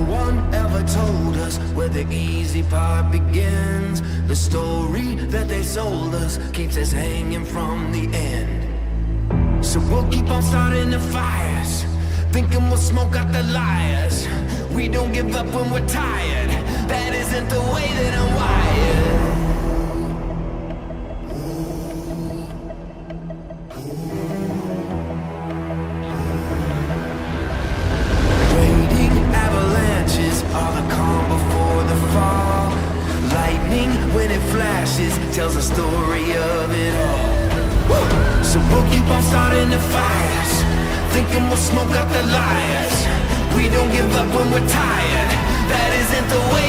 one ever told us where the easy part begins. The story that they sold us keeps us hanging from the end. So we'll keep on starting the fires, thinking we'll smoke out the liars. We don't give up when we're tired. That isn't the way that I'm wired. Waiting avalanches are the calm before the fall. Lightning when it flashes tells the story of it all. So we'll keep on starting the fires, thinking we'll smoke out the liars. We don't give up when we're tired. That isn't the way